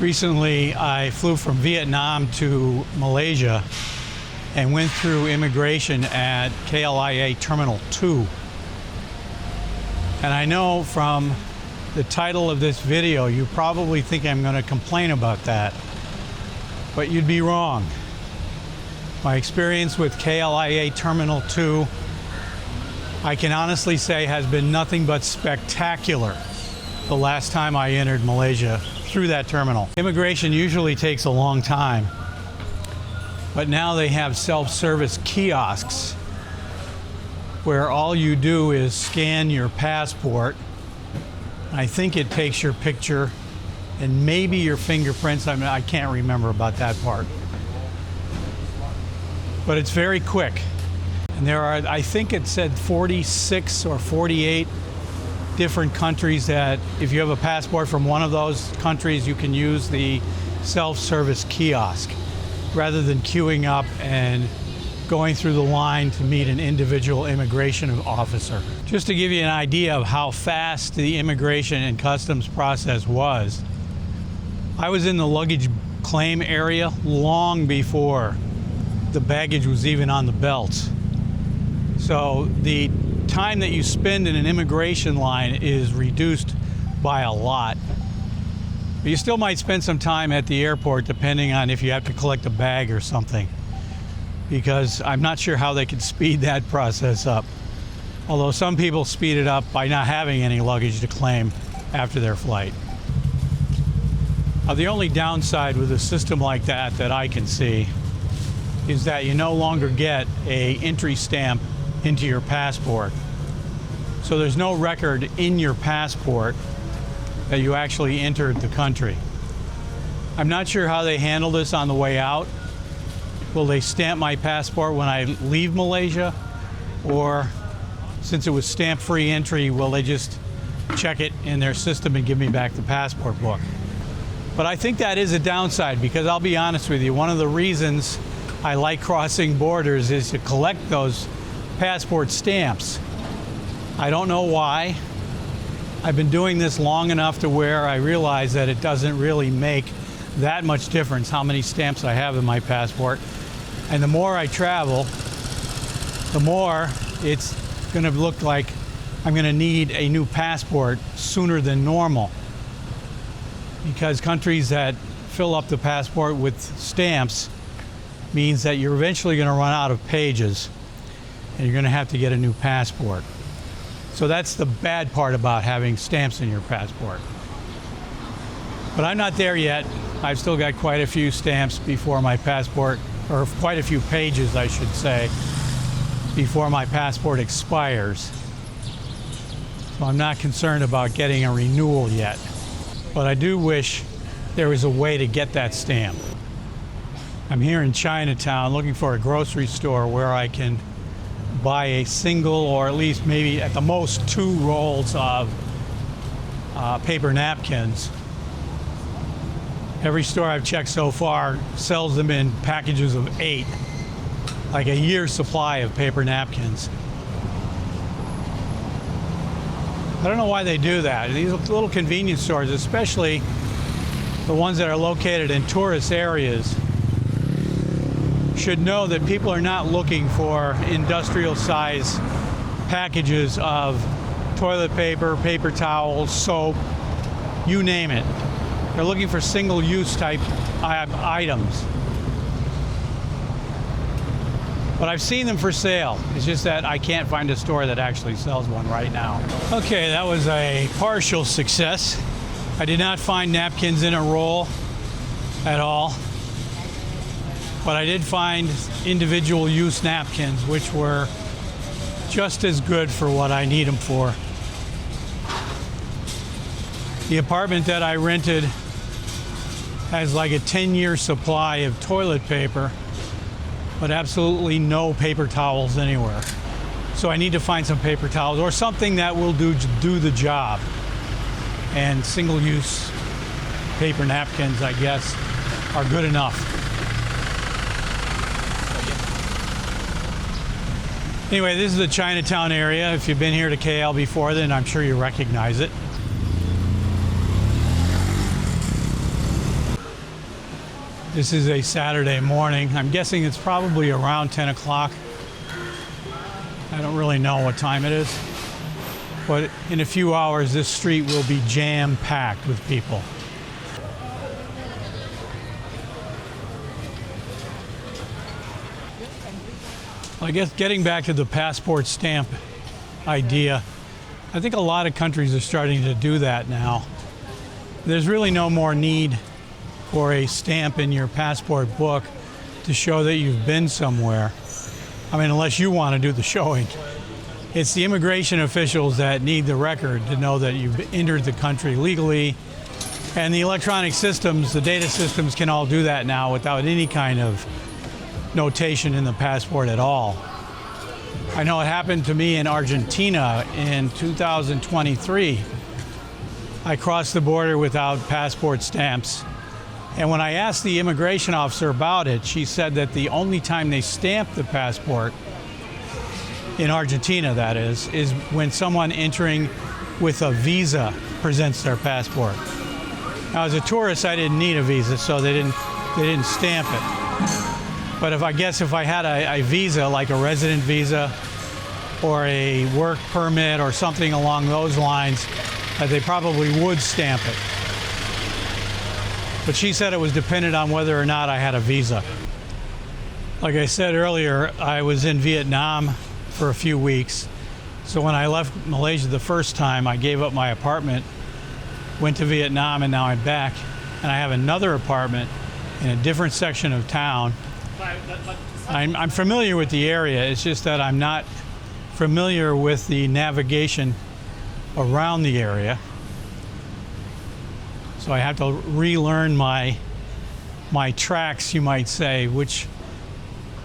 Recently, I flew from Vietnam to Malaysia and went through immigration at KLIA Terminal 2. And I know from the title of this video, you probably think I'm going to complain about that, but you'd be wrong. My experience with KLIA Terminal 2, I can honestly say, has been nothing but spectacular the last time I entered Malaysia through that terminal. Immigration usually takes a long time, but now they have self-service kiosks where all you do is scan your passport. I think it takes your picture and maybe your fingerprints. I can't remember about that part. But it's very quick. And there are, I think it said 46 or 48 different countries that if you have a passport from one of those countries, you can use the self-service kiosk rather than queuing up and going through the line to meet an individual immigration officer. Just to give you an idea of how fast the immigration and customs process was, I was in the luggage claim area long before the baggage was even on the belts. So the time that you spend in an immigration line is reduced by a lot. But you still might spend some time at the airport depending on if you have to collect a bag or something, because I'm not sure how they could speed that process up. Although some people speed it up by not having any luggage to claim after their flight. Now, the only downside with a system like that I can see is that you no longer get an entry stamp into your passport. So there's no record in your passport that you actually entered the country. I'm not sure how they handle this on the way out. Will they stamp my passport when I leave Malaysia? Or since it was stamp-free entry, will they just check it in their system and give me back the passport book? But I think that is a downside, because I'll be honest with you, one of the reasons I like crossing borders is to collect those passport stamps. I don't know why. I've been doing this long enough to where I realize that it doesn't really make that much difference how many stamps I have in my passport. And the more I travel, the more it's going to look like I'm going to need a new passport sooner than normal. Because countries that fill up the passport with stamps means that you're eventually going to run out of pages and you're going to have to get a new passport. So that's the bad part about having stamps in your passport. But I'm not there yet. I've still got quite a few stamps before my passport, or quite a few pages, I should say, before my passport expires. So I'm not concerned about getting a renewal yet. But I do wish there was a way to get that stamp. I'm here in Chinatown looking for a grocery store where I can buy a single, or at least maybe at the most 2 rolls of paper napkins. Every store I've checked so far sells them in packages of 8, like a year's supply of paper napkins. I don't know why they do that. These little convenience stores, especially the ones that are located in tourist areas, should know that people are not looking for industrial size packages of toilet paper, paper towels, soap, you name it. They're looking for single-use type items. But I've seen them for sale. It's just that I can't find a store that actually sells one right now. Okay, that was a partial success. I did not find napkins in a roll at all. But I did find individual use napkins, which were just as good for what I need them for. The apartment that I rented has like a 10-year supply of toilet paper, but absolutely no paper towels anywhere. So I need to find some paper towels or something that will do the job. And single-use paper napkins, I guess, are good enough. Anyway, this is the Chinatown area. If you've been here to KL before, then I'm sure you recognize it. This is a Saturday morning. I'm guessing it's probably around 10 o'clock. I don't really know what time it is. But in a few hours, this street will be jam-packed with people. I guess getting back to the passport stamp idea, I think a lot of countries are starting to do that now. There's really no more need for a stamp in your passport book to show that you've been somewhere. I mean, unless you want to do the showing. It's the immigration officials that need the record to know that you've entered the country legally. And the electronic systems, the data systems, can all do that now without any kind of notation in the passport at all. I know it happened to me in Argentina in 2023. I crossed the border without passport stamps. And when I asked the immigration officer about it, she said that the only time they stamp the passport, in Argentina that is when someone entering with a visa presents their passport. Now, as a tourist, I didn't need a visa, so they didn't stamp it. But if I had a visa, like a resident visa or a work permit or something along those lines, they probably would stamp it. But she said it was dependent on whether or not I had a visa. Like I said earlier, I was in Vietnam for a few weeks. So when I left Malaysia the first time, I gave up my apartment, went to Vietnam, and now I'm back. And I have another apartment in a different section of town. I'm familiar with the area. It's just that I'm not familiar with the navigation around the area. So I have to relearn my tracks, you might say, which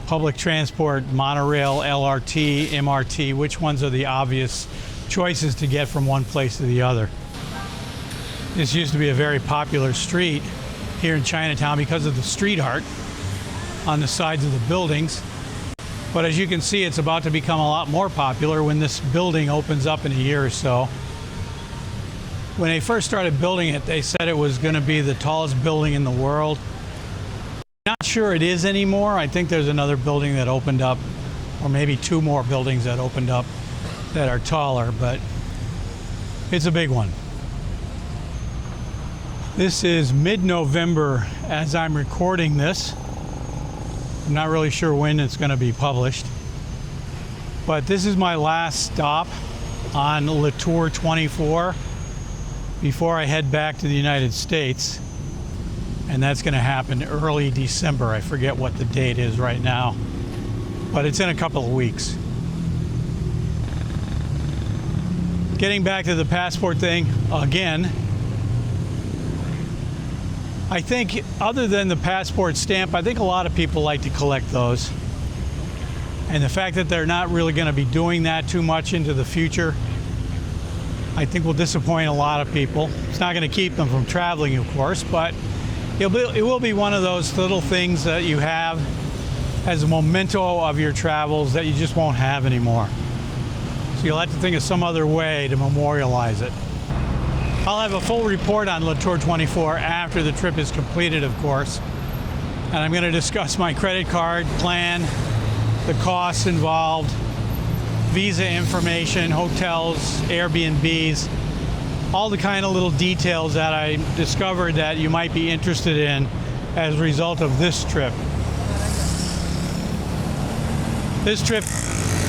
public transport, monorail, LRT, MRT, which ones are the obvious choices to get from one place to the other. This used to be a very popular street here in Chinatown because of the street art on the sides of the buildings. But as you can see, it's about to become a lot more popular when this building opens up in a year or so. When they first started building it, they said it was going to be the tallest building in the world. Not sure it is anymore. I think there's another building that opened up, or maybe two more buildings that opened up that are taller, but it's a big one. This is mid-November as I'm recording this. I'm not really sure when it's going to be published, but this is my last stop on Le Tour 24 before I head back to the United States, and that's going to happen early December. I forget what the date is right now, but it's in a couple of weeks. Getting back to the passport thing again, I think other than the passport stamp, I think a lot of people like to collect those. And the fact that they're not really going to be doing that too much into the future, I think will disappoint a lot of people. It's not going to keep them from traveling, of course, but it will be one of those little things that you have as a memento of your travels that you just won't have anymore. So you'll have to think of some other way to memorialize it. I'll have a full report on Le Tour 24 after the trip is completed, of course. And I'm going to discuss my credit card plan, the costs involved, visa information, hotels, Airbnbs, all the kind of little details that I discovered that you might be interested in as a result of this trip. This trip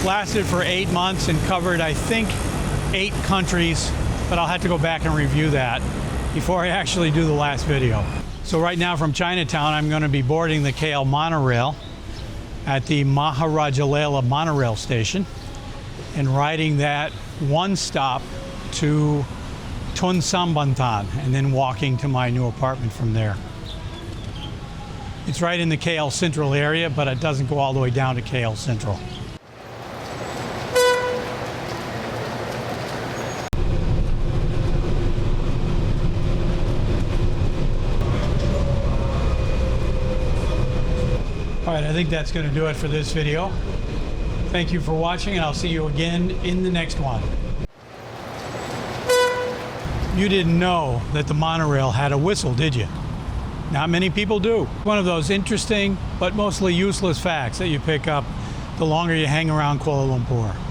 lasted for 8 months and covered, I think, 8 countries, but I'll have to go back and review that before I actually do the last video. So right now from Chinatown, I'm going to be boarding the KL monorail at the Maharajalela monorail station and riding that one stop to Tun Sambantan and then walking to my new apartment from there. It's right in the KL Central area, but it doesn't go all the way down to KL Central. All right, I think that's going to do it for this video. Thank you for watching, and I'll see you again in the next one. You didn't know that the monorail had a whistle, did you? Not many people do. One of those interesting but mostly useless facts that you pick up the longer you hang around Kuala Lumpur.